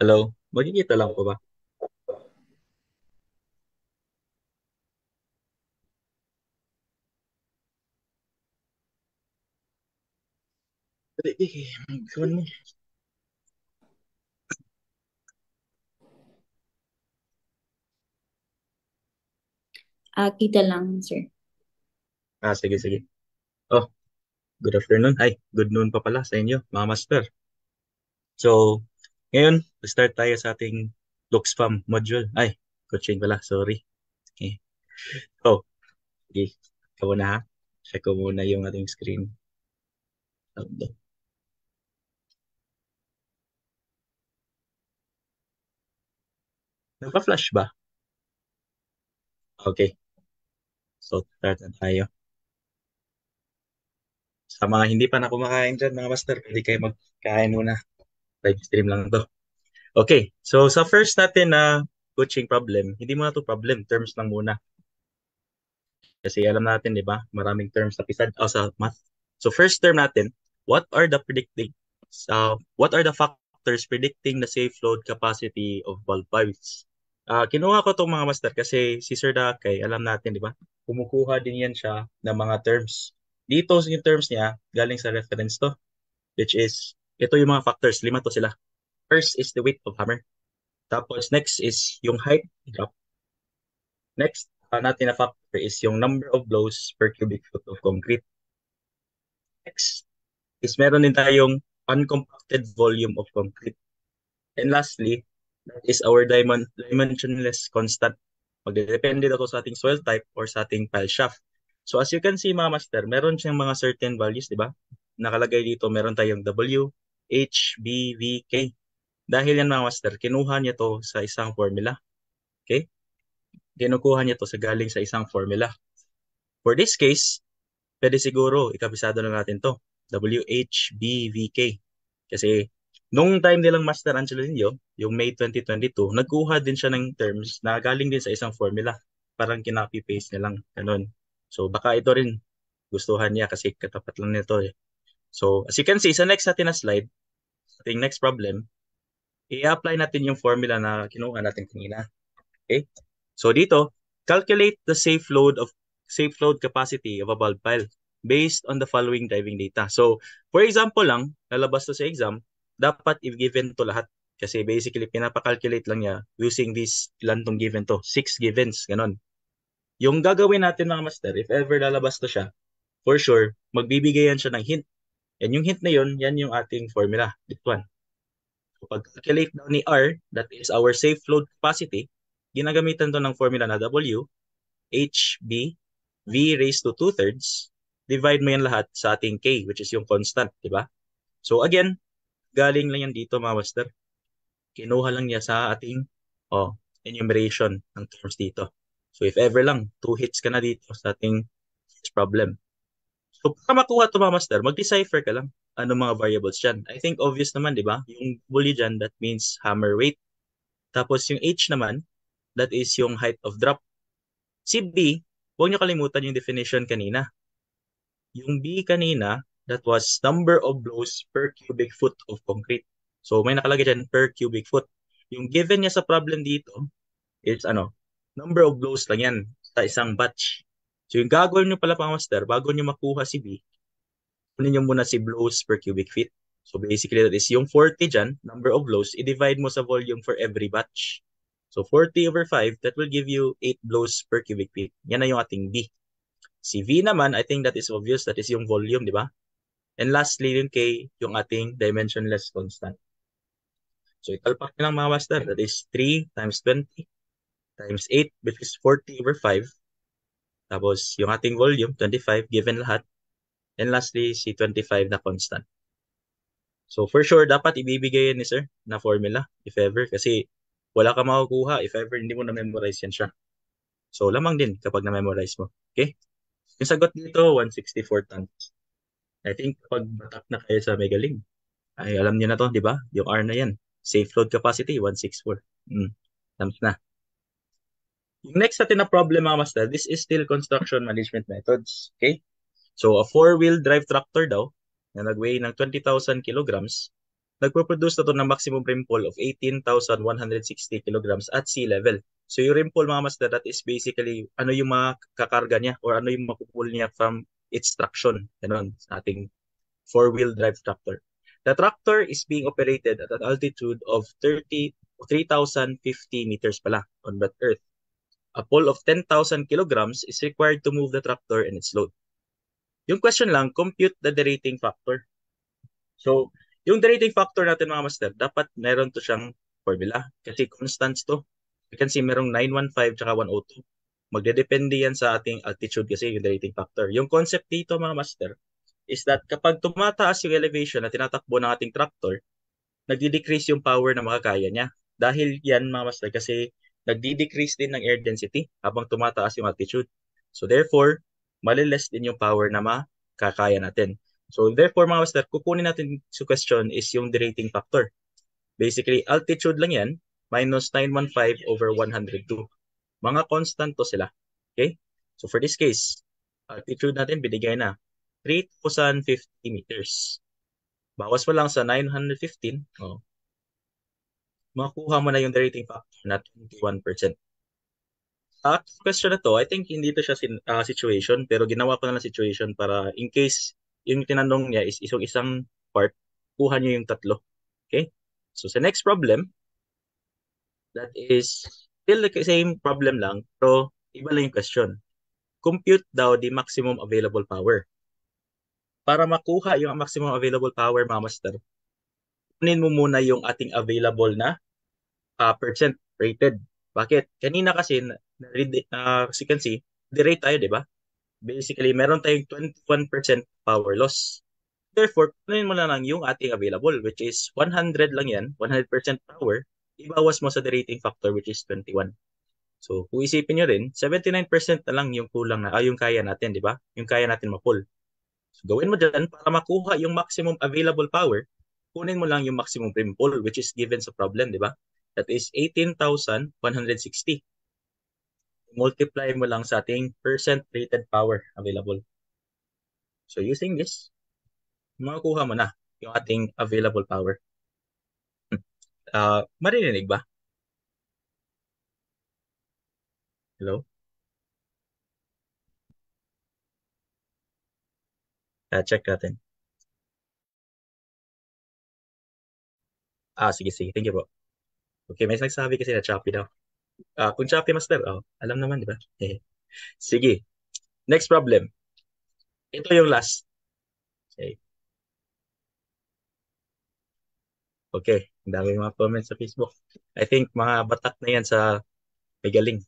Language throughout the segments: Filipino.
Hello? Magkikita lang po ba? Gawin mo. Kita lang, sir. Sige, sige. Oh, good afternoon. Ay, good noon pa pala sa inyo, mga master. So, ngayon, start tayo sa ating Lookspam module. Ay, coaching pala, sorry. Okay. Oh, sige. Ikaw na ha. Check ko muna yung ating screen. Nagpa-flash ba? Okay. So, start na tayo. Sa mga hindi pa na kumakain dyan, mga master, pwede kayo magkain muna. Live stream lang to. Okay. So, sa first natin na coaching problem, hindi muna to problem, terms lang muna. Kasi alam natin, di ba? Maraming terms sa PISAD o sa math. So first term natin, what are the factors predicting the safe load capacity of bulb pipes? Kinuha ko itong mga master kasi si Sir Dakay, alam natin, di ba? Kumukuha din yan siya ng mga terms. Dito yung terms niya, galing sa reference to, which is, ito yung mga factors, lima to sila. First is the weight of hammer. Tapos next is yung height drop. Next natin na factor is yung number of blows per cubic foot of concrete. Next is meron din tayong uncompacted volume of concrete. And lastly, that is our dimensionless constant. Magdedepende daw to sa ating soil type or sa ating pile shaft. So as you can see mga master, meron siyang mga certain values, di ba? Nakalagay dito, meron tayong W, H, B, V, K. Dahil yan mga master, kinuha niya to sa isang formula. Okay? Kinukuha niya to sa galing sa isang formula. For this case, pwede siguro ikabisado na natin to. WHBVK. Kasi nung time nilang Master Angelo Nino, yung May 2022, nagkuha din siya ng terms na galing din sa isang formula. Parang kinopy-paste niya lang. Ganun. So baka ito rin gustuhan niya kasi katapat lang nito eh. So as you can see, sa next natin na slide, sa ating next problem, i-apply natin yung formula na kinuha natin kanina. Okay? So dito, calculate the safe load capacity of a bulb pile based on the following driving data. So, for example lang, lalabas to sa exam, dapat i-given to lahat. Kasi basically, pinapa-calculate lang niya using this, ilan tong given to? 6 givens, ganon. Yung gagawin natin mga master, if ever lalabas to siya, for sure, magbibigayan siya ng hint. And yung hint na yun, yan yung ating formula. This one. So, pag-calculate daw ni R, that is our safe load capacity, ginagamitan to ng formula na W, H, B, V raised to 2/3, divide mo yan lahat sa ating K, which is yung constant, di ba? So again, galing lang yan dito mga master. Kinuha lang niya sa ating enumeration ng terms dito. So if ever lang, 2 hits ka na dito sa ating problem. So para makuha ito mga master, mag-decipher ka lang ano mga variables dyan. I think obvious naman, di ba? Yung bully dyan, that means hammer weight. Tapos yung H naman, that is yung height of drop. Si B, huwag niyo kalimutan yung definition kanina. Yung B kanina, that was number of blows per cubic foot of concrete. So may nakalagay dyan per cubic foot. Yung given niya sa problem dito is number of blows lang yan sa isang batch. So yung gagawin niyo pala pang master, bago niyo makuha si B, kunin niyo muna si blows per cubic feet. So basically that is yung 40 dyan, number of blows, i-divide mo sa volume for every batch. So 40 over 5, that will give you 8 blows per cubic feet. Yan na yung ating B. Si V naman, I think that is obvious, that is yung volume, di ba? And lastly, yung K, yung ating dimensionless constant. So italpak nyo lang mga master, that is 3 times 20 times 8, which is 40 over 5. Tapos yung ating volume, 25, given lahat. And lastly, si 25 na constant. So for sure, dapat ibibigay yan ni sir na formula, if ever, kasi wala ka makukuha if ever hindi mo na-memorize yan siya. So lamang din kapag na-memorize mo. Okay? Yung sagot dito, 164 tons. I think pag batak na kayo sa Megaling, ay alam niyo na to, di ba? Yung R na yan. Safe load capacity, 164. Tams na. Yung next natin na problem mga master, this is still construction management methods. Okay? So a four-wheel drive tractor daw, na nag-weigh ng 20,000 kilograms, nagpo-produce na to ng maximum rainfall of 18,160 kilograms at sea level. So yung rainfall mga master, that is basically ano yung makakarga niya or ano yung makupul niya from its traction. Ganun, sa ating four-wheel drive tractor. The tractor is being operated at an altitude of 3,050 meters pala on that earth. A pull of 10,000 kilograms is required to move the tractor and its load. Yung question lang, compute the derating factor. So, yung derating factor natin mga master, dapat meron to siyang formula. Kasi constants to. You can see merong 915 tsaka 102. Magdedepende yan sa ating altitude kasi yung derating factor. Yung concept dito mga master is that kapag tumataas yung elevation na tinatakbo ng ating tractor, nagdi-decrease yung power na makakaya niya. Dahil yan mga master kasi nagdi-decrease din ng air density habang tumataas yung altitude. So therefore, maliless din yung power na makakaya natin. So therefore mga master, kukunin natin sa question is yung derating factor. Basically, altitude lang yan, minus 915 over 102. Mga constant to sila. Okay? So for this case, altitude natin binigay na 3,050 meters. Bawas mo lang sa 915, makuha mo na yung derating factor na 21%. Question na to, I think hindi to siya situation, pero ginawa ko na lang situation para in case yung tinanong niya is isang part, kuha niyo yung tatlo. Okay? So sa next problem, that is still the same problem lang, pero iba lang yung question. Compute daw the maximum available power. Para makuha yung maximum available power, mga master, kunin mo muna yung ating available na percent rated. Bakit? Kanina kasi, as you can see, the-rate tayo, di ba? Basically, meron tayong 21% power loss. Therefore, kunin mo na lang yung ating available, which is 100 lang yan, 100% power. Ibawas mo sa derating factor, which is 21. So, kung isipin nyo rin, 79% na lang yung kulang na, yung kaya natin, di ba? Yung kaya natin ma-pull. So, gawin mo dyan para makuha yung maximum available power, kunin mo lang yung maximum rainfall which is given sa problem, di ba? That is 18,160. Multiply mo lang sa ating percent rated power available. So using this, makukuha mo na yung ating available power. Maririnig ba? Hello? Check natin. Sige, sige. Thank you po. Okay, may nagsabi kasi na choppy daw. Kung choppy, master, alam naman, di ba? Sige. Next problem. Ito yung last. Okay. Okay. Ang dami mga comments sa Facebook. I think mga batak na yan sa may galing.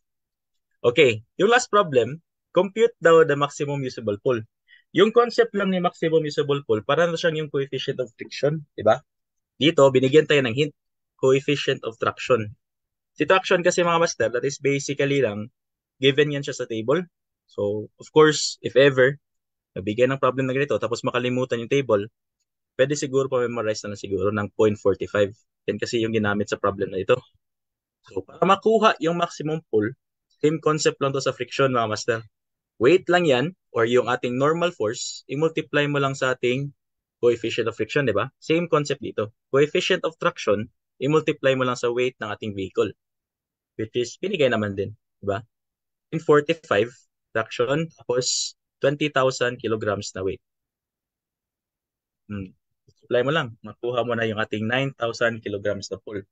Okay. Yung last problem, compute daw the maximum usable pull. Yung concept lang ni maximum usable pull, para na siyang yung coefficient of friction, di ba? Dito, binigyan tayo ng hint, coefficient of traction. Si traction kasi mga master, that is basically lang, given yan siya sa table. So, of course, if ever, nabigyan ng problem na ganito, tapos makalimutan yung table, pwede siguro pa-memorize na siguro ng 0.45. Yan kasi yung ginamit sa problem na ito. So, para makuha yung maximum pull, same concept lang to sa friction mga master. Weight lang yan, or yung ating normal force, i-multiply mo lang sa ating coefficient of friction, di ba? Same concept dito. Coefficient of traction, i-multiply mo lang sa weight ng ating vehicle, which is binigay naman din, di ba? In 45, traction, tapos 20,000 kilograms na weight. Multiply mo lang, makuha mo na yung ating 9,000 kilograms na pull.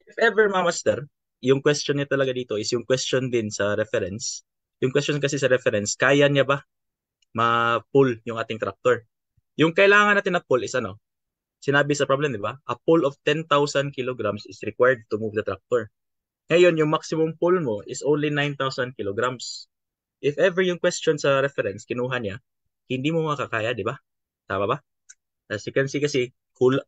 If ever, mga master, yung question niya talaga dito is yung question din sa reference. Yung question kasi sa reference, kaya niya ba ma-pull yung ating tractor? Yung kailangan natin na pull is ano? Sinabi sa problem, di ba? A pull of 10,000 kilograms is required to move the tractor. Ngayon, yung maximum pull mo is only 9,000 kilograms. If ever yung question sa reference, kinuha niya, hindi mo makakaya, di ba? Tama ba? As you can see kasi,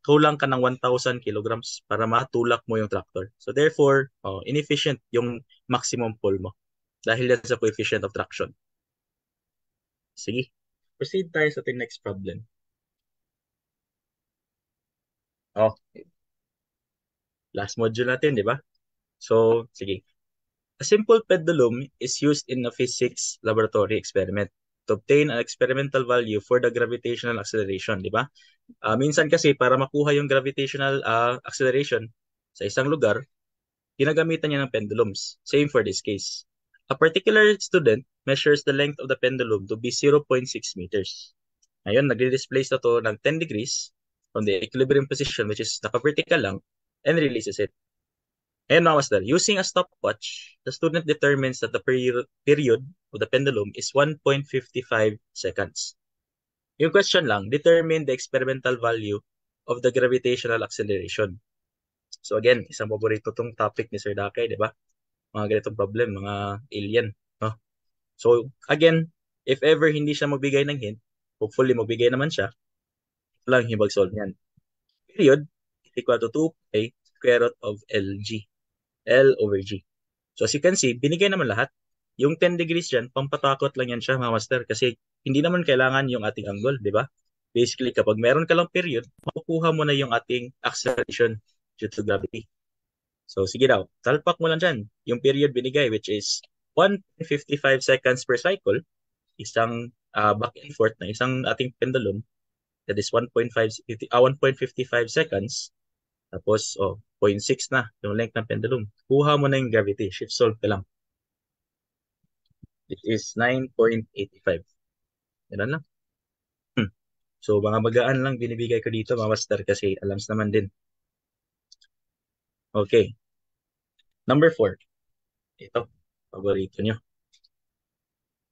kulang ka ng 1,000 kilograms para matulak mo yung tractor. So therefore, inefficient yung maximum pull mo dahil yan sa coefficient of traction. Sige, proceed tayo sa ating next problem. Last module natin, di ba? So, sige. A simple pendulum is used in a physics laboratory experiment to obtain an experimental value for the gravitational acceleration, di ba? Minsan kasi para makuha yung gravitational acceleration sa isang lugar, ginagamitan niya ng pendulums. Same for this case. A particular student measures the length of the pendulum to be 0.6 meters. Ngayon, nagre-displace na to ng 10 degrees from the equilibrium position, which is naka-vertical lang, and releases it. Ngayon, mga master, using a stopwatch, the student determines that the period of the pendulum is 1.55 seconds. Yung question lang, determine the experimental value of the gravitational acceleration. So again, isang paborito tong topic ni Sir Dakay, di ba? Mga ganitong problem, mga alien. No? So again, if ever hindi siya magbigay ng hint, hopefully magbigay naman siya, lang hibag-solve niyan. Period is equal to 2 pi square root of LG. L over G. So as you can see, binigay naman lahat. Yung 10 degrees dyan, pampatakot lang yan siya, mga master, kasi hindi naman kailangan yung ating angle, di ba? Basically, kapag meron ka lang period, makukuha mo na yung ating acceleration due to gravity. So sige daw, talpak mo lang dyan. Yung period binigay, which is 1.55 seconds per cycle, isang back and forth na isang ating pendulum, that is 1.55 seconds. Tapos, 0.6 na yung length ng pendulum. Kuha mo na yung gravity. Shift solve ka lang. It is 9.85. Yan lang. So, mga magaan lang binibigay ko dito, mga master, kasi alams naman din. Okay. Number 4. Ito, paborito nyo.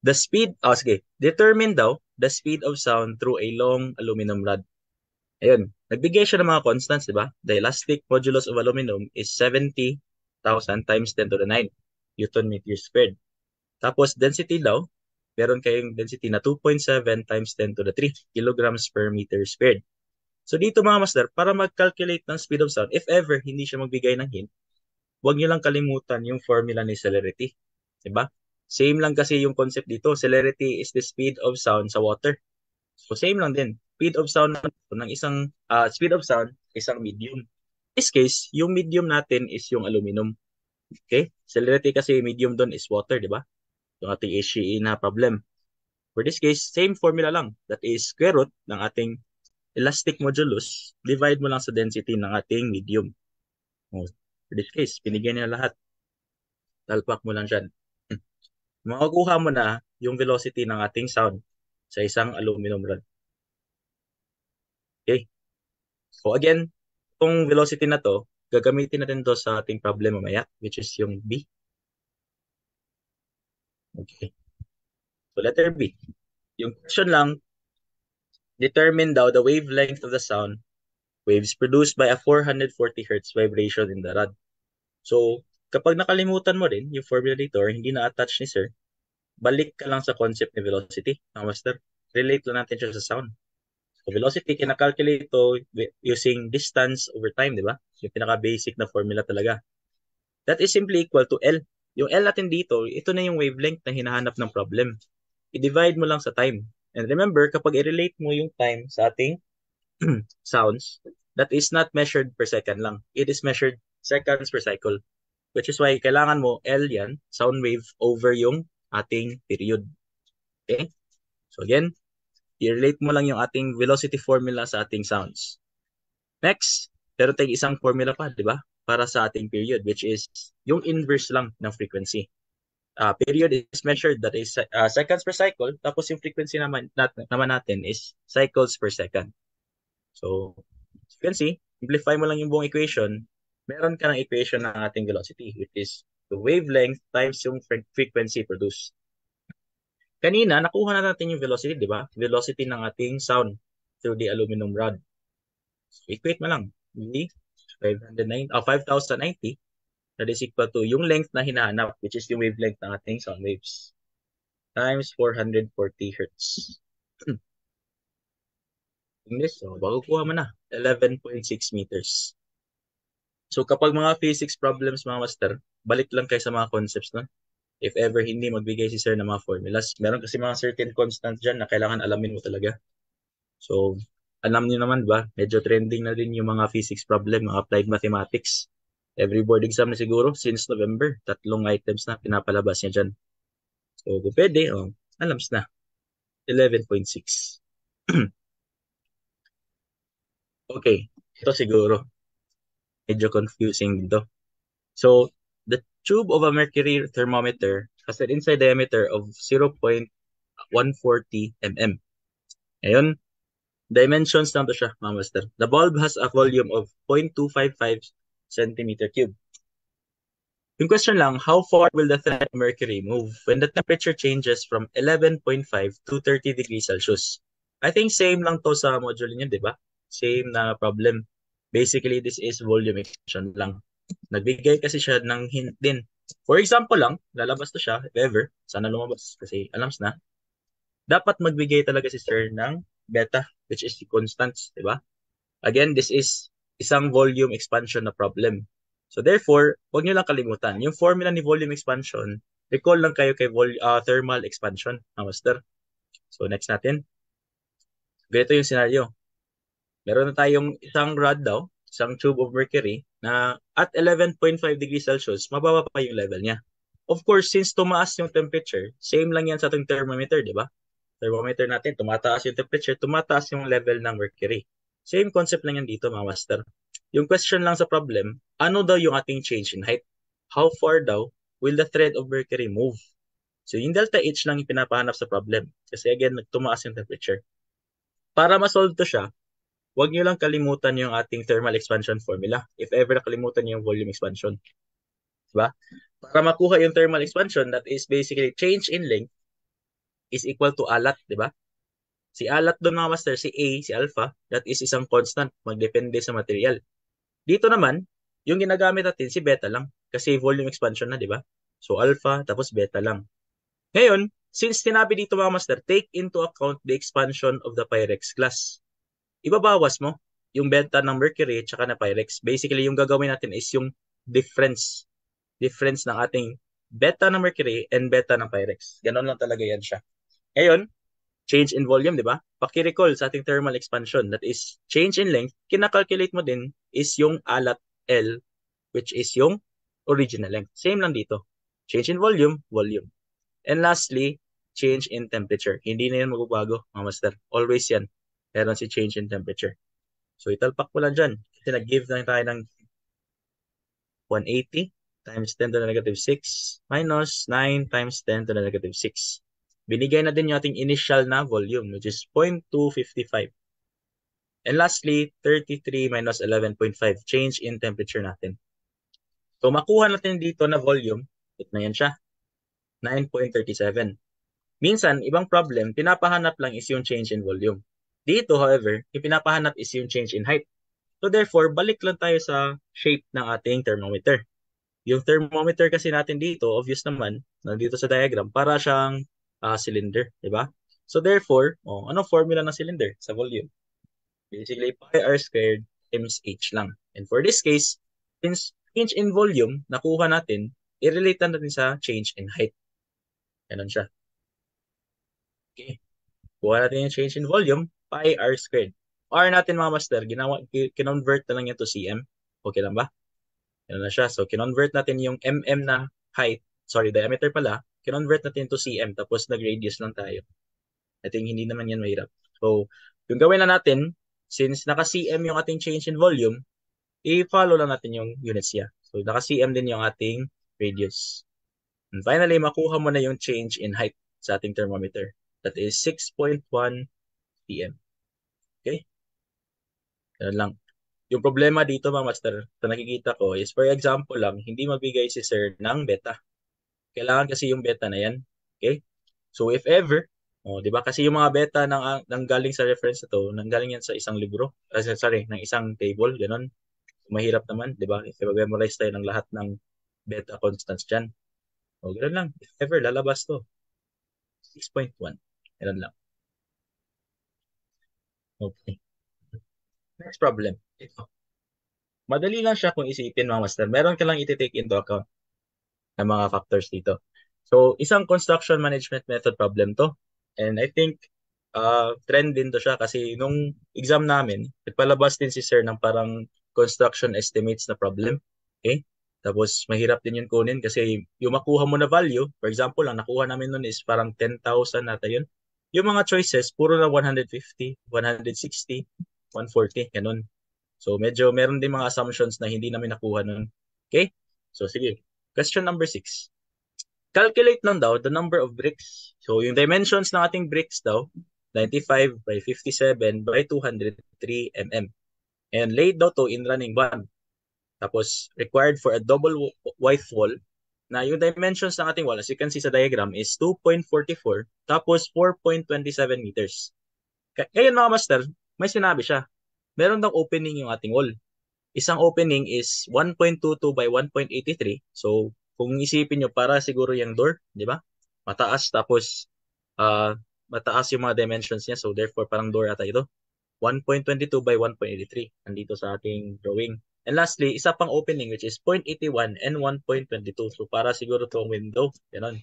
The speed, sige. Determine daw the speed of sound through a long aluminum rod. Ayun, nagbigay siya ng mga constants, di ba? The elastic modulus of aluminum is 70,000 times 10 to the 9 Newton meters squared. Tapos density daw, meron kayong density na 2.7 times 10 to the 3 kilograms per meter squared. So dito mga master, para mag-calculate ng speed of sound, if ever hindi siya magbigay ng hint, huwag nyo lang kalimutan yung formula ni celerity. Diba? Same lang kasi yung concept dito. Celerity is the speed of sound sa water. So same lang din. Speed of sound ng isang medium. In this case, yung medium natin is yung aluminum. Okay? Celerity kasi medium doon is water, di ba? Yung ating HCE na problem. For this case, same formula lang. That is square root ng ating elastic modulus, divide mo lang sa density ng ating medium. For this case, binigyan niya lahat. Talpak mo lang dyan. Makukuha mo na yung velocity ng ating sound sa isang aluminum rod. Okay. So again, itong velocity na to, gagamitin natin to sa ating problem mamaya, which is yung B. Okay. So letter B. Yung question lang, determine daw the wavelength of the sound waves produced by a 440 Hz vibration in the rod. So, kapag nakalimutan mo rin yung formula dito or hindi na-attach ni sir, balik ka lang sa concept ni velocity. Master, relate lang natin siya sa sound. So, velocity, kinakalculate ito using distance over time, di ba? Yung pinaka-basic na formula talaga. That is simply equal to L. Yung L natin dito, ito na yung wavelength na hinahanap ng problem. I-divide mo lang sa time. And remember, kapag i-relate mo yung time sa ating sounds, that is not measured per second lang. It is measured seconds per cycle. Which is why kailangan mo L yan, sound wave, over yung ating period. Okay? So again, i-relate mo lang yung ating velocity formula sa ating sounds. Next, pero tayong isang formula pa, di ba? Para sa ating period, which is yung inverse lang ng frequency. Period is measured, that is seconds per cycle, tapos yung frequency naman natin is cycles per second. So, as you can see, simplify mo lang yung buong equation, meron ka ng equation ng ating velocity, which is the wavelength times yung frequency produced. Kanina, nakuha na natin yung velocity, di ba? Velocity ng ating sound through the aluminum rod. So, equate mo lang. V, 5,090, that is equal to yung length na hinahanap, which is yung wavelength ng ating sound waves, times 440 Hz. English, so makukuha mo na, 11.6 meters. So kapag mga physics problems, mga master, balik lang kayo sa mga concepts na. If ever hindi magbigay si sir ng mga formulas, meron kasi mga certain constants dyan na kailangan alamin mo talaga. So, alam niyo naman ba, medyo trending na din yung mga physics problem, mga applied mathematics. Every board exam na siguro, since November, 3 items na pinapalabas niya dyan. So, kung pwede, alams na. 11.6. Okay, ito siguro medyo confusing dito. So, the tube of a mercury thermometer has an inside diameter of 0.140 mm. Ngayon, dimensions lang to siya, mga master. The bulb has a volume of 0.255 centimeter cube. Yung question lang, how far will the thread of mercury move when the temperature changes from 11.5 to 30 degrees Celsius? I think same lang to sa module niyo, di ba? Same na problem. Basically, this is volume equation lang. Nagbigay kasi siya ng hint din. For example lang, lalabas to siya, if ever, sana lumabas kasi alams na, dapat magbigay talaga si sir ng beta, which is the constants, di ba? Again, this is isang volume expansion na problem. So therefore, huwag nyo lang kalimutan. Yung formula ni volume expansion, recall lang kayo kay thermal expansion, master. So next natin. Ganito yung scenario. Meron na tayong isang rod daw, isang tube of mercury na at 11.5 degrees Celsius, mababa pa yung level niya. Of course, since tumaas yung temperature, same lang yan sa ating thermometer, di ba? Thermometer natin, tumataas yung temperature, tumataas yung level ng mercury. Same concept lang yan dito, mga master. Yung question lang sa problem, ano daw yung ating change in height? How far daw will the thread of mercury move? So yung delta H lang yung pinapahanap sa problem. Kasi again, tumaas yung temperature. Para ma-solve to siya, huwag nyo lang kalimutan yung ating thermal expansion formula. If ever nakalimutan nyo yung volume expansion. Diba? Para makuha yung thermal expansion, that is basically change in length is equal to alat, di ba? Si alat doon mga master, si A, si alpha, that is isang constant, magdepende sa material. Dito naman, yung ginagamit natin, si beta lang. Kasi volume expansion na, di ba? So alpha, tapos beta lang. Ngayon, since tinabi dito mga master, take into account the expansion of the Pyrex class. Ibabawas mo yung beta ng mercury at saka na Pyrex. Basically, yung gagawin natin is yung difference. Difference ng ating beta ng mercury and beta ng Pyrex. Ganon lang talaga yan siya. Ngayon, change in volume, di ba? Paki-recall sa ating thermal expansion, that is change in length, kinakalculate mo din is yung alat L, which is yung original length. Same lang dito. Change in volume, volume. And lastly, change in temperature. Hindi na yan magbabago, mga master. Always yan. Meron si change in temperature. So, italpak ko lang dyan. Kasi nag-give na tayo ng 180 times 10 to the negative 6 minus 9 times 10 to the negative 6. Binigay na din yung ating initial na volume, which is 0.255. And lastly, 33 minus 11.5, change in temperature natin. So, makuha natin dito na volume, ito na yan siya, 9.37. Minsan, ibang problem, pinapahanap lang is yung change in volume. Dito, however, yung pinapahanap is yung change in height. So, therefore, balik lang tayo sa shape ng ating thermometer. Yung thermometer kasi natin dito, obvious naman, nandito sa diagram, para siyang cylinder, di ba? So therefore, anong formula ng cylinder sa volume? Basically, pi r squared times h lang. And for this case, since change in volume, nakuha natin, i-relate natin sa change in height. Ganun siya. Okay. Kuha natin yung change in volume, pi r squared. R natin mga master, kinonvert na lang yan to cm. Okay lang ba? Yan na siya. So, kinonvert natin yung mm na height, sorry, diameter pala, kinonvert natin to cm, tapos nag-radius lang tayo. I think hindi naman yan mahirap. So, yung gawin na natin, since naka-cm yung ating change in volume, i-follow lang natin yung units niya. So, naka-cm din yung ating radius. And finally, makuha mo na yung change in height sa ating thermometer. That is 6.1 cm. Okay? Ganun lang. Yung problema dito mga master, sa nakikita ko is for example lang, hindi mabigay si sir ng beta. Kailangan kasi yung beta na yan. Okay? So if ever, di ba kasi yung mga beta ng galing sa reference na to, nanggaling yan sa isang libro, sorry, ng isang table, ganun. Mahirap naman, di ba? If memorize tayo ng lahat ng beta constants dyan. O ganun lang. If ever, lalabas to. 6.1. Ganun lang. Okay. Next problem. Ito. Madali lang siya kung isipin mga master. Meron ka lang iti-take into account ng mga factors dito. So, isang construction management method problem to. And I think trend din to siya kasi nung exam namin, nagpalabas din si sir ng parang construction estimates na problem. Okay? Tapos, mahirap din yun kunin kasi yung makuha mo na value, for example, ang nakuha namin nun is parang 10,000 nata yun. Yung mga choices, puro na 150, 160, 140, ganun. So medyo meron din mga assumptions na hindi namin nakuha nun. Okay? So sige. Question number 6. Calculate lang daw the number of bricks. So yung dimensions ng ating bricks daw, 95 by 57 by 203 mm. And laid daw to in running 1. Tapos required for a double white wall na yung dimensions ng ating wall, as you can see sa diagram, is 2.44 tapos 4.27 meters. Ngayon mga master, may sinabi siya. Meron daw opening yung ating wall. Isang opening is 1.22 by 1.83. So, kung isipin nyo, para siguro yung door, di ba? Mataas, tapos mataas yung mga dimensions niya. So, therefore, parang door ata ito. 1.22 by 1.83. Andito sa ating drawing. And lastly, isa pang opening which is 0.81 and 1.22. So, para siguro itong window. Ganon.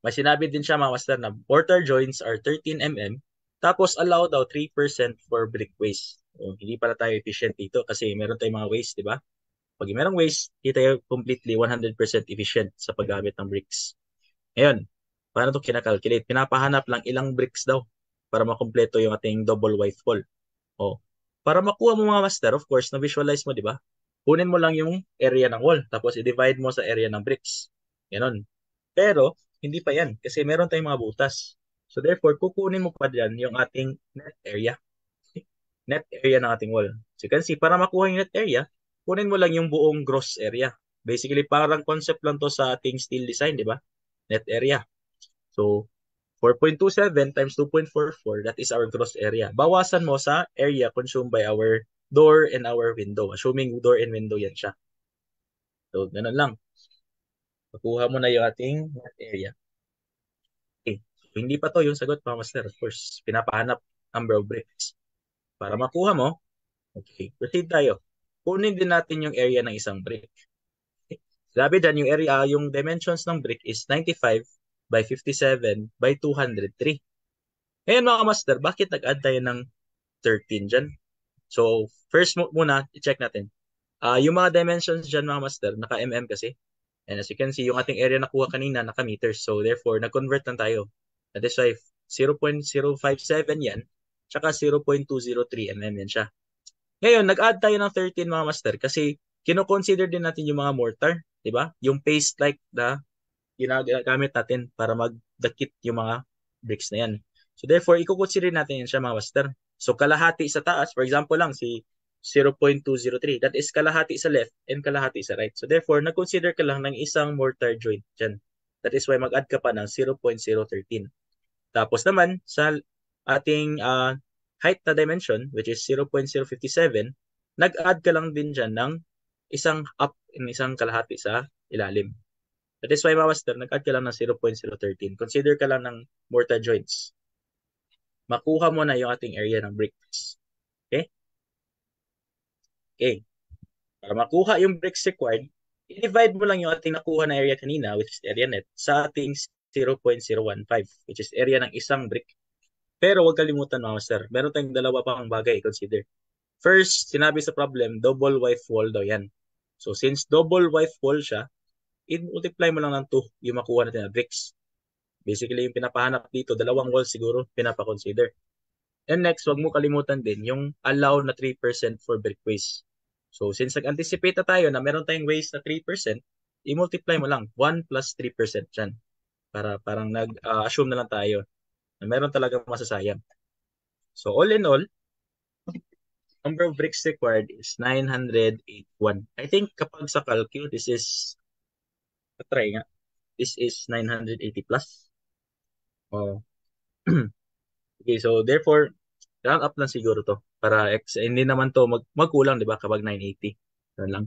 May sinabi din siya mga master na mortar joints are 13 mm. Tapos allow daw 3% for brick waste. So, hindi pala tayo efficient dito kasi meron tayong mga waste, di ba? Pag merong waste, hindi tayo completely 100% efficient sa paggamit ng bricks. Ngayon, paano ito kinakalculate? Pinapahanap lang ilang bricks daw para makumpleto yung ating double white wall. O, para makuha mo mga master, of course, na-visualize mo, di ba? Kunin mo lang yung area ng wall, tapos i-divide mo sa area ng bricks. Ganon. Pero, hindi pa yan, kasi meron tayong mga butas. So, therefore, kukunin mo pa dyan yung ating net area. Net area ng ating wall. So, you can see, para makuha yung net area, kunin mo lang yung buong gross area. Basically, parang concept lang to sa ating steel design, di ba? Net area. So, 4.27 times 2.44, that is our gross area. Bawasan mo sa area consumed by our door and our window. Assuming door and window yan siya. So, ganun lang. Makuha mo na yung ating net area. Okay. So, hindi pa to yung sagot, mga master. Of course, pinapahanap number of bricks. Para makuha mo, okay, proceed tayo. Kunin din natin yung area ng isang brick. Okay. Sabi dyan, yung area, yung dimensions ng brick is 95 by 57 by 203. Ngayon mga master, bakit nag-add tayo ng 13 dyan? So, first muna, i-check natin. Yung mga dimensions dyan mga master, naka-mm kasi. And as you can see, yung ating area nakuha kanina, naka-meters. So, therefore, nag-convert lang tayo. That is why 0.057 yan, tsaka 0.203 mm yan siya. Ngayon, nag-add tayo ng 13 mga master kasi kino-consider din natin yung mga mortar, di ba? Yung paste-like na ginagamit natin para magdakit yung mga bricks na yan. So therefore, i-consider natin yan siya mga master. So kalahati sa taas, for example lang si 0.203, that is kalahati sa left and kalahati sa right. So therefore, nag-consider ka lang ng isang mortar joint dyan. That is why mag-add ka pa ng 0.013. Tapos naman, sa ating height na dimension, which is 0.057, nag-add ka lang din dyan ng isang up and isang kalahati sa ilalim. That is why, master, nag-add ka lang ng 0.013. Consider ka lang ng mortar joints. Makuha mo na yung ating area ng bricks. Okay? Okay. Para makuha yung bricks required, i-divide mo lang yung ating nakuha na area kanina, which is area net, sa ating 0.015, which is area ng isang brick. Pero huwag kalimutan, master, meron tayong dalawa pang bagay i-consider. First, sinabi sa problem, double white wall daw yan. So, since double white wall siya, i-multiply mo lang ng 2 yung makuha natin na bricks. Basically, yung pinapahanap dito, dalawang walls siguro pinapakonsider. And next, wag mo kalimutan din yung allow na 3% for brick waste. So, since nag-anticipate na tayo na meron tayong waste na 3%, i-multiply mo lang 1 plus 3% dyan. Para parang nag-assume na lang tayo na meron talaga masasayang. So, all in all, number of bricks required is 981. I think kapag sa calculate, this is, try nga, this is 980 plus. Oh. Okay, so therefore, round up lang siguro to. Para hindi naman to magkulang, di ba, kapag 980. Ganun lang.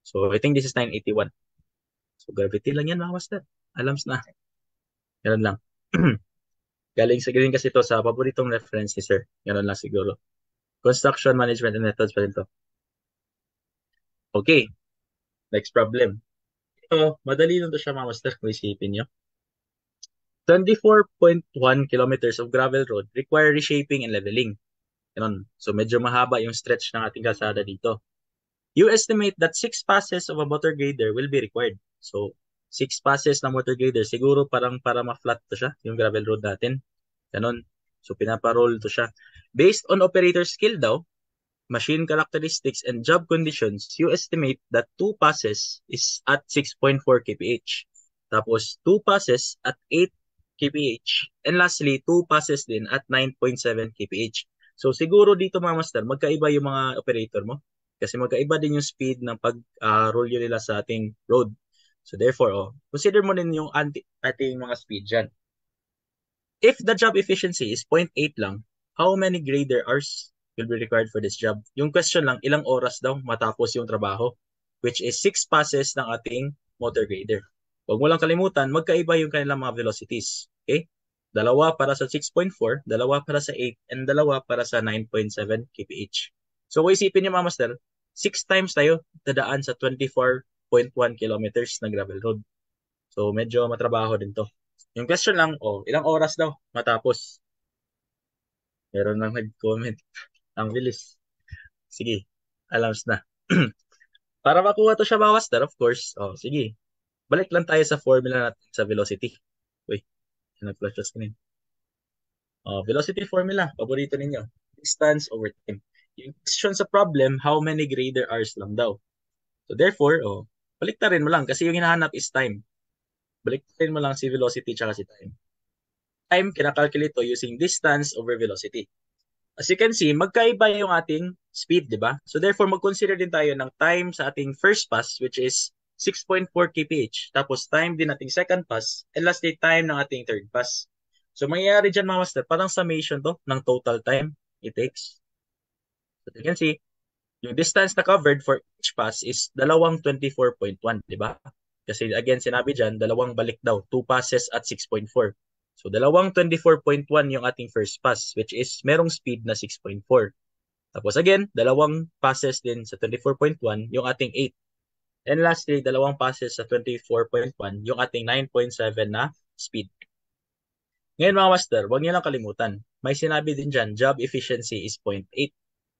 So, I think this is 981. So, gravity lang yan, mga master. Alams na. Ganun lang. Galing kasi to sa paboritong reference ni sir. Ganun lang siguro. Construction management and methods pa rin to. Okay, next problem. Ito, madali lang to siya, mga master, kung isipin nyo. 24.1 kilometers of gravel road require reshaping and leveling. Ganun. So, medyo mahaba yung stretch ng ating kalsada dito. You estimate that 6 passes of a motor grader will be required. So, 6 passes ng motor grader, siguro parang para ma-flat to siya, yung gravel road natin. Ganon. So, pinaparoll to siya. Based on operator skill daw, machine characteristics, and job conditions, you estimate that 2 passes is at 6.4 kph. Tapos, 2 passes at 8 kph. And lastly, 2 passes din at 9.7 kph. So, siguro dito mga master, magkaiba yung mga operator mo. Kasi magkaiba din yung speed ng pag-roll nila sa ating road. So, therefore, consider mo din yung ating mga speed dyan. If the job efficiency is 0.8 lang, how many grader hours will be required for this job? Yung question lang, ilang oras daw matapos yung trabaho, which is 6 passes ng ating motor grader. Huwag mo lang kalimutan, magkaiba yung kanilang mga velocities. Okay? Dalawa para sa 6.4, dalawa para sa 8, and dalawa para sa 9.7 kph. So, kung isipin niyo mga master, 6 times tayo dadaan sa 24.1 kilometers na gravel road. So, medyo matrabaho din to. Yung question lang, ilang oras daw matapos? Meron nang nag-comment. Ang bilis. Sige, alams na. Para makuha to siya mga master, of course. Sige. Balik lang tayo sa formula natin sa velocity. Uy, nag-flash yung screen. Velocity formula, paborito ninyo. Distance over time. Yung question sa problem, how many grader hours lang daw? So therefore, balik ta rin mo lang kasi yung hinahanap is time. Balik rin mo lang si velocity tsaka si time. Time, kinakalculate to using distance over velocity. As you can see, magkaiba yung ating speed, di ba? So therefore, mag-consider din tayo ng time sa ating first pass, which is 6.4 kph. Tapos time din ating second pass, and lastly, time ng ating third pass. So mangyayari dyan mga master, parang summation to ng total time it takes. So you can see, yung distance na covered for each pass is dalawang 24.1, di ba? Kasi again, sinabi dyan, dalawang balik daw, 2 passes at 6.4. So, dalawang 24.1 yung ating first pass, which is merong speed na 6.4. Tapos again, dalawang passes din sa 24.1 yung ating 8. And lastly, dalawang passes sa 24.1 yung ating 9.7 na speed. Ngayon mga master, huwag niyo lang kalimutan. May sinabi din dyan, job efficiency is 0.8.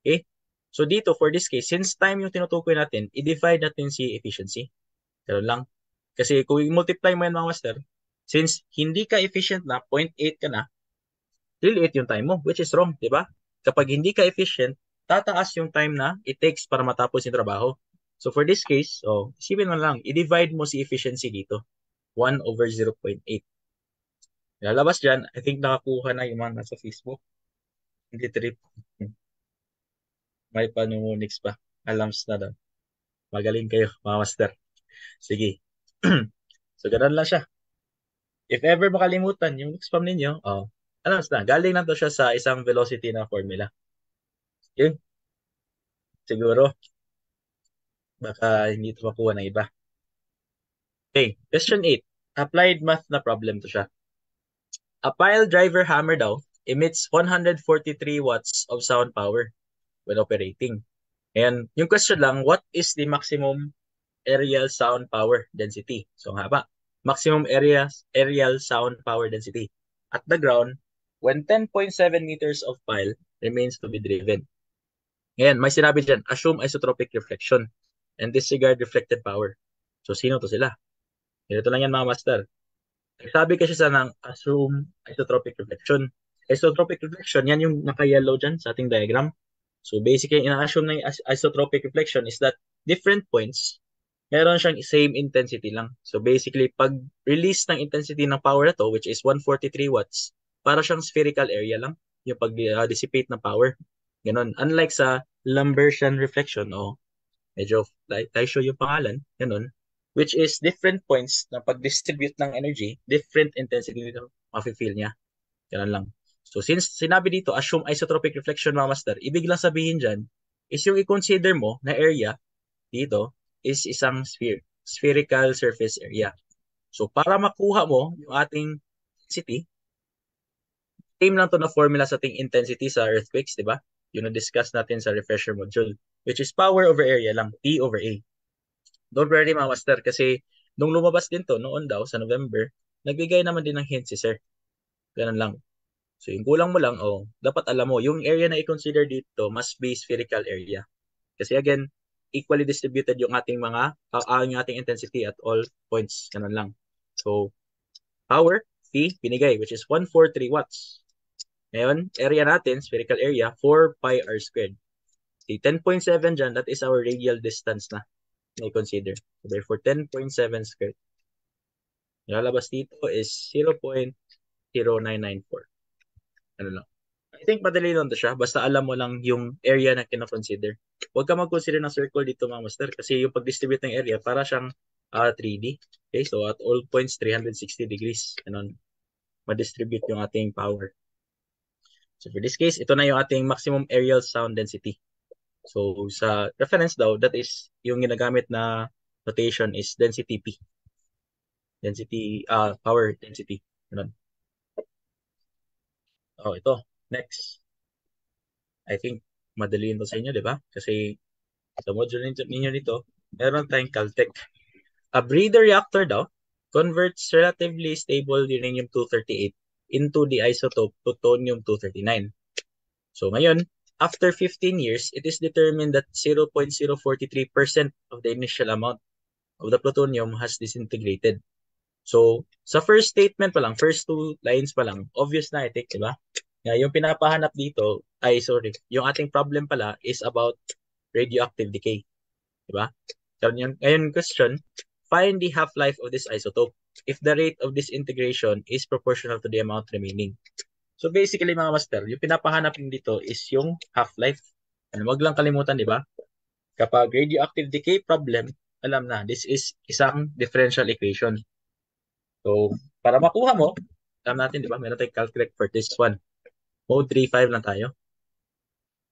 Okay? So dito, for this case, since time yung tinutukoy natin, i-divide natin si efficiency. Pero lang. Kasi kung i-multiply mo yan mga master, since hindi ka efficient na, 0.8 ka na, liliit yung time mo, which is wrong, di ba? Kapag hindi ka efficient, tataas yung time na it takes para matapos yung trabaho. So for this case, isipin mo lang, i-divide mo si efficiency dito. 1 over 0.8. Lalabas dyan, I think nakakuha na yung mga nasa Facebook. Hindi trip. May panungunix pa. Alams na daw. Magaling kayo, mga master. Sige. So, ganun lang siya. If ever makalimutan yung spam ninyo, alams na. Galing na to siya sa isang velocity na formula. Okay? Siguro, baka hindi ito makuha ng iba. Okay, question 8. Applied math na problem to siya. A pile driver hammer daw emits 143 watts of sound power when operating. And yung question lang, what is the maximum aerial sound power density? So nga ba, maximum aerial sound power density at the ground when 10.7 meters of pile remains to be driven. Ngayon, may sinabi dyan, assume isotropic reflection and disregard reflected power. So, sino to sila? Ito lang yan mga master. Sabi kasi sa ng assume isotropic reflection. Isotropic reflection, yan yung naka-yellow dyan sa ating diagram. So, basically, ina-assume ng isotropic reflection is that different points, meron siyang same intensity lang. So, basically, pag release ng intensity ng power na to, which is 143 watts, para siyang spherical area lang, yung pag-dissipate ng power. Ganon. Unlike sa Lambertian reflection, medyo show yung pangalan, ganon, which is different points na pag-distribute ng energy, different intensity nito, mafe-feel niya. Ganon lang. So, since sinabi dito, assume isotropic reflection, mga master, ibig lang sabihin dyan, is yung i-consider mo na area dito is isang spherical surface area. So, para makuha mo yung ating density, same lang to na formula sa ating intensity sa earthquakes, di ba? Yung na-discuss natin sa refresher module, which is power over area lang, P over A. Don't worry mga master, kasi nung lumabas din to, noon daw, sa November, nagbigay naman din ng hint si sir. Ganun lang. So, yung kulang mo lang, dapat alam mo, yung area na i-consider dito must be spherical area. Kasi again, equally distributed yung ating yung ating intensity at all points. Ganun lang. So, power, P, binigay, which is 143 watts. Ngayon, area natin, spherical area, 4 pi r squared. The 10.7 dyan, that is our radial distance na i-consider. So, therefore, 10.7 squared. Lalabas dito is 0.0994. Ano lang. I think madali lang to siya. Basta alam mo lang yung area na kina-consider. Huwag ka mag-consider ng circle dito, mga master. Kasi yung pag-distribute ng area, para siyang 3D. Okay, so at all points, 360 degrees. Ganun. Ma-distribute yung ating power. So for this case, ito na yung ating maximum aerial sound density. So sa reference daw, that is yung ginagamit na notation is density P. Density, power density. Ganun. Oh, ito. Next. I think madali ito sa inyo, di ba? Kasi sa module ninyo nito, meron tayong Caltech. A breeder reactor daw converts relatively stable uranium-238 into the isotope plutonium-239. So ngayon, after 15 years, it is determined that 0.043% of the initial amount of the plutonium has disintegrated. So, sa first statement pa lang, first two lines pa lang, obvious na, I think, di ba? Yung pinapahanap dito, yung ating problem pala is about radioactive decay. Diba? So, ngayon question, find the half-life of this isotope if the rate of disintegration is proportional to the amount remaining. So basically mga master, yung pinapahanap dito is yung half-life. Ano, wag lang kalimutan, di ba? Kapag radioactive decay problem, alam na, this is isang differential equation. So, para makuha mo, alam natin, di ba? Meron tayong calculate for this one. Mode 3.5 lang tayo.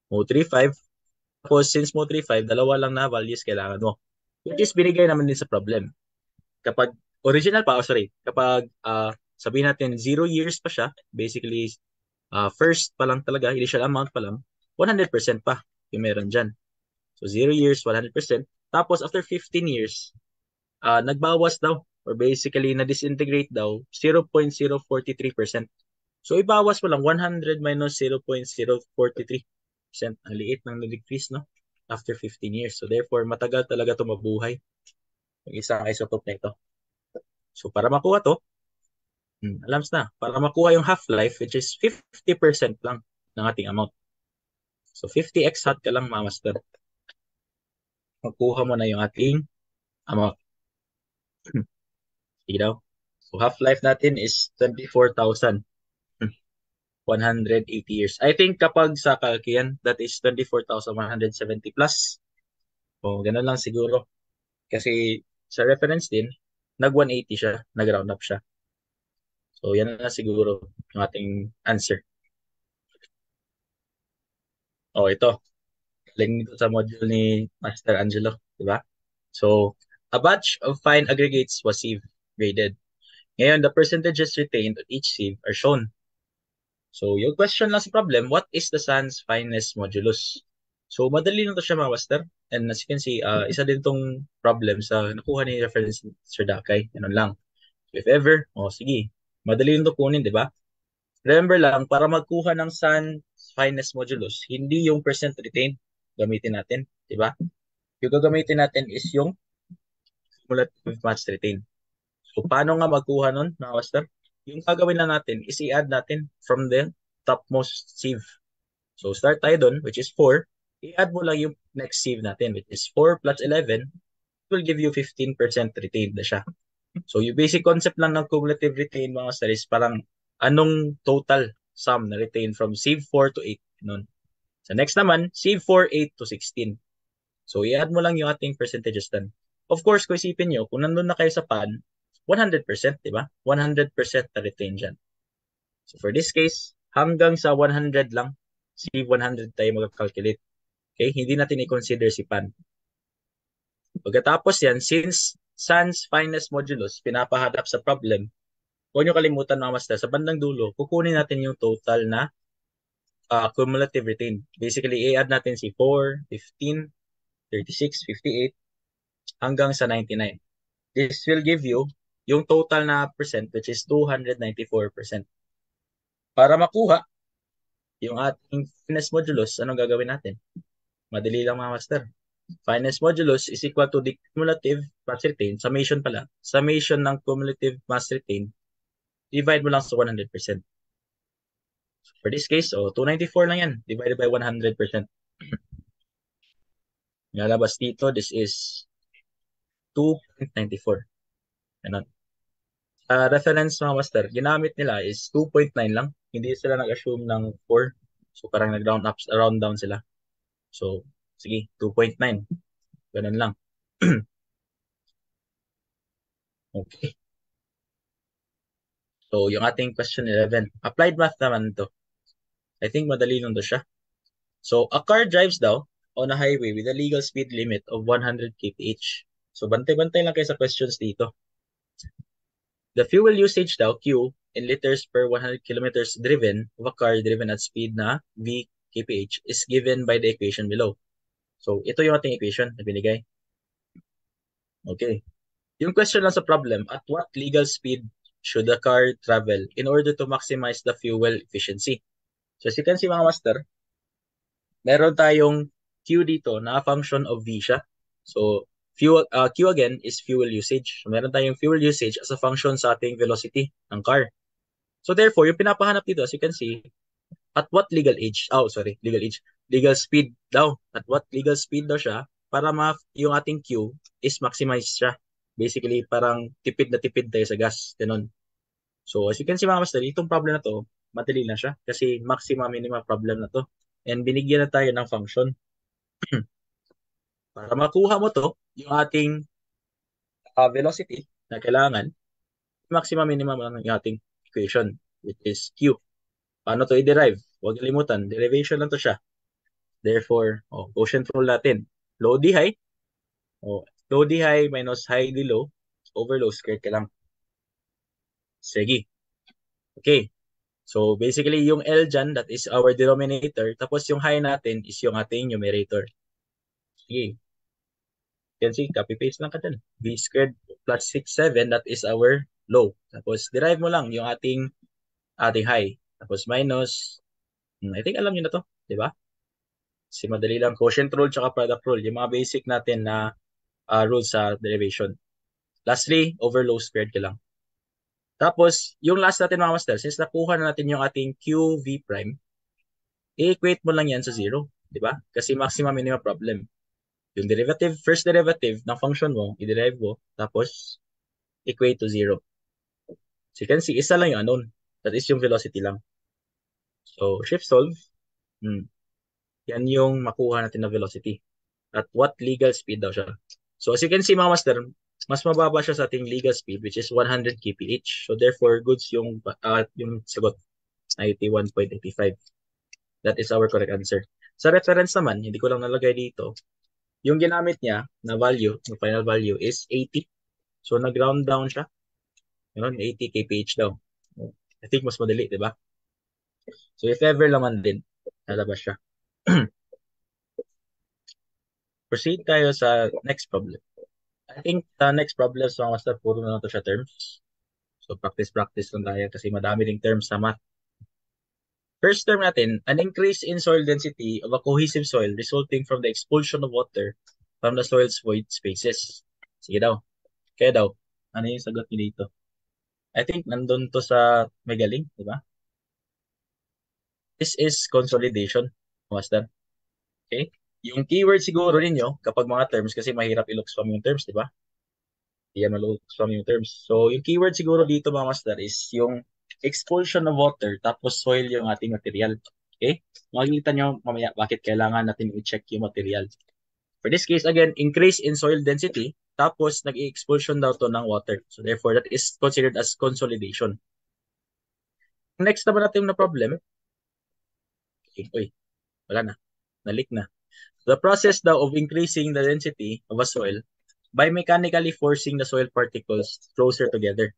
Mode 3.5. Tapos, since mode 3.5, dalawa lang na values kailangan mo. Which is binigay naman din sa problem. Kapag original pa, kapag sabihin natin 0 years pa siya, basically first pa lang talaga, initial amount pa lang, 100% pa yung meron dyan. So 0 years, 100%. Tapos after 15 years, nagbawas daw or basically na-disintegrate daw 0.043%. So ibawas mo lang 100 minus 0.043%. Ang liit ng na-decrease, no? After 15 years. So therefore, matagal talaga ito mabuhay. Yung isang isotope na ito. So para makuha to, alam na, para makuha yung half-life, which is 50% lang ng ating amount. So 50 exahash ka lang, mamaster. Makuha mo na yung ating amount. Sige daw. So half-life natin is 24,180 years. I think kapag sa kalkian, that is 24,170 plus. O ganun lang siguro. Kasi sa reference din, nag-180 siya, nag-round up siya. So yan na siguro yung ating answer. O ito. Link dito sa module ni Master Angelo, di ba? So, a batch of fine aggregates was sieve graded. Ngayon, the percentages retained on each sieve are shown. So, yung question lang sa problem, what is the sun's fineness modulus? So, madali lang to siya mga master. And as you can see, isa din tong problem sa nakuha ni reference Sir Dakay. Ganun lang. So, if ever, sige, madali lang to kunin, di ba? Remember lang, para magkuha ng sun's fineness modulus, hindi yung percent retained gamitin natin, di ba? Yung gagamitin natin is yung cumulative mass retain. So, paano nga magkuha nun, mga master? Yung gagawin lang natin is i-add natin from the topmost sieve. So, start tayo dun, which is 4. I-add mo lang yung next sieve natin, which is 4 plus 11. It will give you 15% retained na siya. So, yung basic concept lang ng cumulative retain, mga master, is parang anong total sum na retain from sieve 4 to 8. Nun. So, next naman, sieve 4, 8 to 16. So, i-add mo lang yung ating percentages dun. Of course, kung isipin nyo, kung nandun na kayo sa pan, 100%, di ba? 100% na retain dyan. So, for this case, hanggang sa 100 lang, si 100 tayo mag-calculate. Okay? Hindi natin i-consider si pan. Pagkatapos yan, since sun's fineness modulus, pinapahanap sa problem, huwag nyo kalimutan mga master, sa bandang dulo, kukunin natin yung total na cumulative retain. Basically, i-add natin si 4, 15, 36, 58, hanggang sa 99. This will give you yung total na percent, which is 294%. Para makuha yung ating fineness modulus, anong gagawin natin? Madali lang mga master. Fineness modulus is equal to the cumulative mass retained, summation pala, summation ng cumulative mass retained, divide mo lang sa 100%. So for this case, 294 lang yan, divided by 100%. Lalabas dito, this is 2.94. Ganun. Reference mga master, ginamit nila is 2.9 lang. Hindi sila nag-assume ng 4. So parang nag-round up, round down sila. So, sige, 2.9. Ganun lang. Okay. So, yung ating question 11. Applied math naman to. I think madali lang to siya. So, a car drives daw on a highway with a legal speed limit of 100 kph. So, bantay-bantay lang kayo sa questions dito. The fuel usage daw, Q, in liters per 100 kilometers driven of a car driven at speed na V kph is given by the equation below. So, ito yung ating equation na binigay. Okay. Yung question lang sa problem, at what legal speed should the car travel in order to maximize the fuel efficiency? So, as you can see mga master, meron tayong Q dito na function of V siya. So, Q again is fuel usage. So, meron tayong fuel usage as a function sa ating velocity ng car. So, therefore, yung pinapahanap dito, as you can see, at what legal speed daw. At what legal speed daw siya para yung ating Q is maximize siya. Basically, parang tipid na tipid tayo sa gas. Ganun. So, as you can see mga master, itong problem na to, madali na siya kasi maxima minima problem na to. And binigyan na tayo ng function. Para makuha mo to, yung ating velocity na kailangan, maxima minima lang yung ating equation, which is Q. Paano to i-derive? Huwag limutan, derivation lang to siya. Therefore, quotient rule natin. Low D high, low D high minus high D low, over low squared ka lang. Sige. Okay. So, basically, yung L dyan, that is our denominator. Tapos, yung high natin is yung ating numerator. Sige. You can see, copy-paste lang ka dyan. V squared plus 6, 7, that is our low. Tapos, derive mo lang yung ating high. Tapos, minus, I think alam nyo na to, di ba? Kasi madali lang, quotient rule tsaka product rule. Yung mga basic natin na rules sa derivation. Lastly, over low squared ka lang. Tapos, yung last natin mga master, since nakuha na natin yung ating QV prime, i-equate mo lang yan sa 0. Di ba? Kasi maximum minimum problem. Yung derivative, first derivative ng function mo, i-derive mo, tapos equate to 0. So you can see, isa lang yung unknown. That is yung velocity lang. So, shift solve. Yan yung makuha natin na velocity. At what legal speed daw siya. So, as you can see mga master, mas mababa siya sa ating legal speed, which is 100 kph. So, therefore, goods yung sagot, 91.85. That is our correct answer. Sa reference naman, hindi ko lang nalagay dito, yung ginamit niya na value, yung final value is 80. So, nag-round down siya. 80 kph daw. I think mas madali, di ba? So, if ever naman din, lalabas siya. Proceed tayo sa next problem. I think the next problem sa master, puro na to siya terms. So, practice lang tayo kasi madami ring terms sa math. First term natin, an increase in soil density of a cohesive soil resulting from the expulsion of water from the soil's void spaces. Sige daw. Kaya daw, ano yung sagot niyo dito? I think nandun to sa Megaling, di ba? This is consolidation, master. Okay? Yung keyword siguro ninyo, kapag mga terms, kasi mahirap i-look from yung terms, di ba? Yan malulok from yung terms. So, yung keyword siguro dito mga master is yung expulsion of water tapos soil yung ating material. Okay? Makikita nyo mamaya bakit kailangan natin i-check yung material. For this case, again, increase in soil density tapos nag-expulsion daw to ng water. So, therefore, that is considered as consolidation. Next naman natin na problem. Okay, uy, wala na. Nalik na. The process daw of increasing the density of a soil by mechanically forcing the soil particles closer together,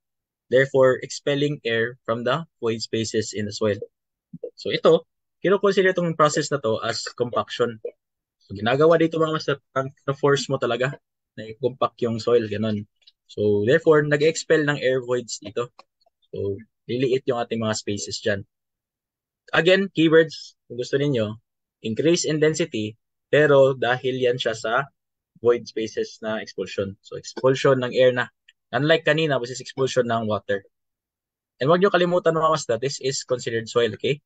therefore expelling air from the void spaces in the soil. So ito, kino-consider itong process na to as compaction. So ginagawa dito mga master, na-force mo talaga na i-compact yung soil, ganun. So therefore, nag-expel ng air voids dito. So liliit yung ating mga spaces dyan. Again, keywords, kung gusto ninyo, increase in density, pero dahil yan siya sa void spaces na expulsion. So, expulsion ng air na. Unlike kanina, which is expulsion ng water. And huwag nyo kalimutan mga master, this is considered soil, okay?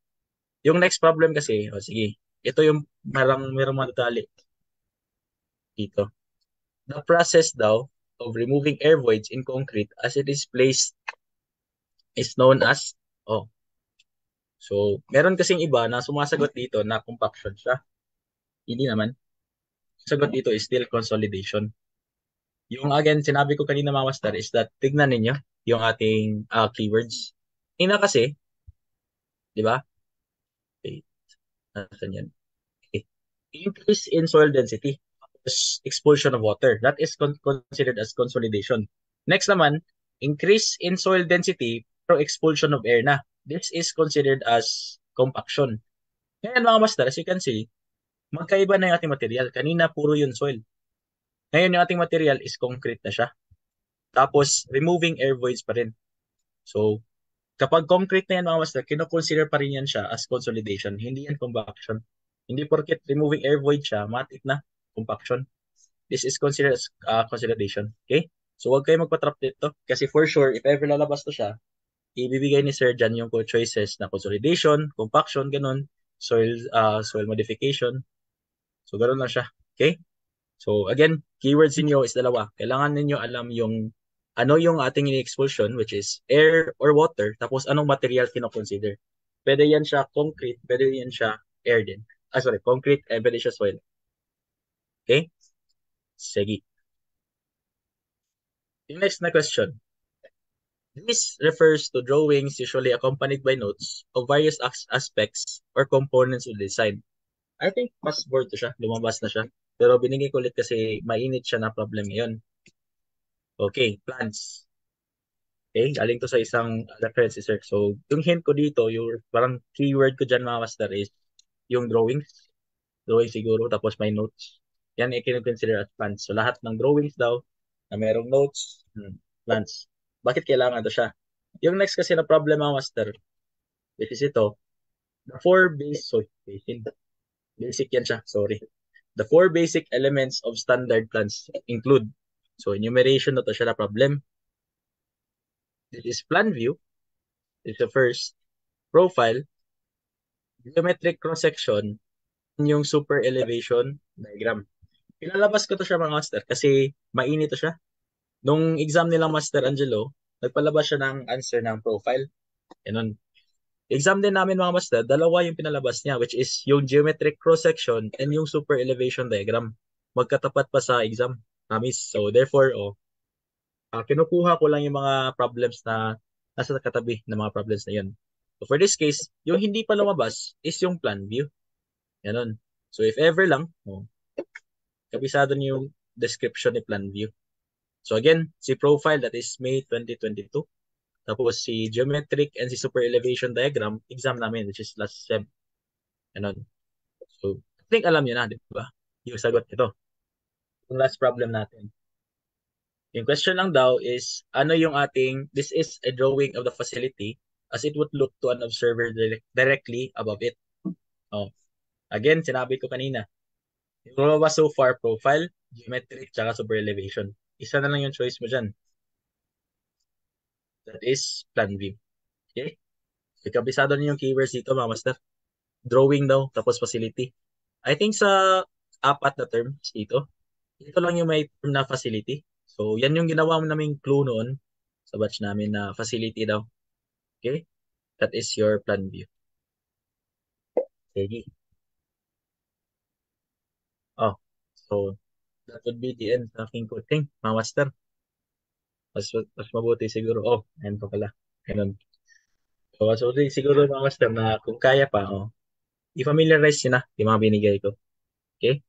Yung next problem kasi, sige, ito yung merong mga detalye dito. The process daw of removing air voids in concrete as it is placed is known as, so, meron kasing iba na sumasagot dito na compaction siya. Hindi naman. Sagot dito is still consolidation. Yung again, sinabi ko kanina mga master is that tignan ninyo yung ating keywords. Ina kasi, di ba? Okay. Nasaan yan? Okay. Increase in soil density. Expulsion of water. That is considered as consolidation. Next naman, increase in soil density through expulsion of air na. This is considered as compaction. Ngayon mga master, as you can see, magkaiba na yung ating material. Kanina, puro yun soil. Ngayon, yung ating material is concrete na siya. Tapos, removing air voids pa rin. So, kapag concrete na yan mga master, kinoconsider pa rin yan siya as consolidation. Hindi yan compaction. Hindi porket removing air void siya, matik na compaction. This is considered as consolidation. Okay? So, huwag kayo magpatrap dito. Kasi for sure, if ever lalabas to siya, ibibigay ni Sir dyan yung choices na consolidation, compaction, ganun, soil modification. So, ganun lang siya. Okay? So, again, keywords niyo is dalawa. Kailangan ninyo alam yung ano yung ating ini-expulsion, which is air or water, tapos anong material kino-consider. Pwede yan siya concrete, pwede yan siya air din. Concrete, pwede siya soil. Okay? Sige. Yung next na question. This refers to drawings usually accompanied by notes of various aspects or components of the design. I think fast forward to siya, lumabas na siya. Pero binigay ko ulit kasi mainit siya na problem ngayon. Okay, plans. Okay, galing to sa isang reference, sir. So, yung hint ko dito, yung parang keyword ko dyan mga master is yung drawings. Drawing siguro, tapos may notes. Yan ay kinoconsider as plans. So, lahat ng drawings daw na merong notes, plans. Bakit kailangan to siya? Yung next kasi na problem mga master, which is ito, the four basic yan siya, sorry. The four basic elements of standard plans include, so enumeration na to siya na problem. This is plan view. This is the first. Profile, geometric cross-section, yung super elevation diagram. Pinalabas ko to siya mga master kasi mainit to siya. Nung exam nilang Master Angelo, nagpalabas siya ng answer ng profile. Ganun. Exam din namin mga master, dalawa yung pinalabas niya, which is yung geometric cross-section and yung super elevation diagram. Magkatapat pa sa exam. Promise. So therefore, kinukuha ko lang yung mga problems na nasa katabi ng mga problems na yun. So for this case, yung hindi pa lumabas is yung plan view. Ganun. So if ever lang, kabisado niyo yung description ni plan view. So again, si profile, that is May 2022. Tapos si geometric and si super elevation diagram, exam namin, which is last sem. Ganun. So, I think alam niyo na, di ba? Yung sagot nito. Yung last problem natin. Yung question lang daw is, ano yung this is a drawing of the facility as it would look to an observer directly above it. Again, sinabi ko kanina, yung lumabas so far, profile, geometric, tsaka super elevation. Isa na lang yung choice mo dyan. That is plan view. Okay? Ikabisado niyo yung keywords dito, mga master. Drawing daw, tapos facility. I think sa apat na terms dito, ito lang yung may term na facility. So, yan yung ginawa naming clue noon sa batch namin na facility daw. Okay? That is your plan view. Sige. So, that would be the end sa aking coding, mga master. Mas mabuti siguro. Ayun pa pala. Ganun. So, siguro mga master na kung kaya pa, i-familiarize nyo na yung mga binigay ko. Okay?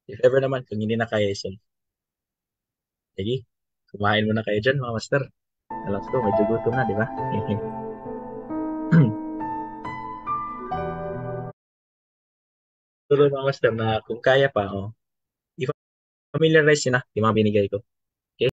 If ever naman, kung hindi na kaya isolve. Sige. Kumain muna kayo dyan, mga master. Alam ko, medyo gutom na, di ba? Siguro mga master na kung kaya pa, i-familiarize nyo na yung mga binigay ko.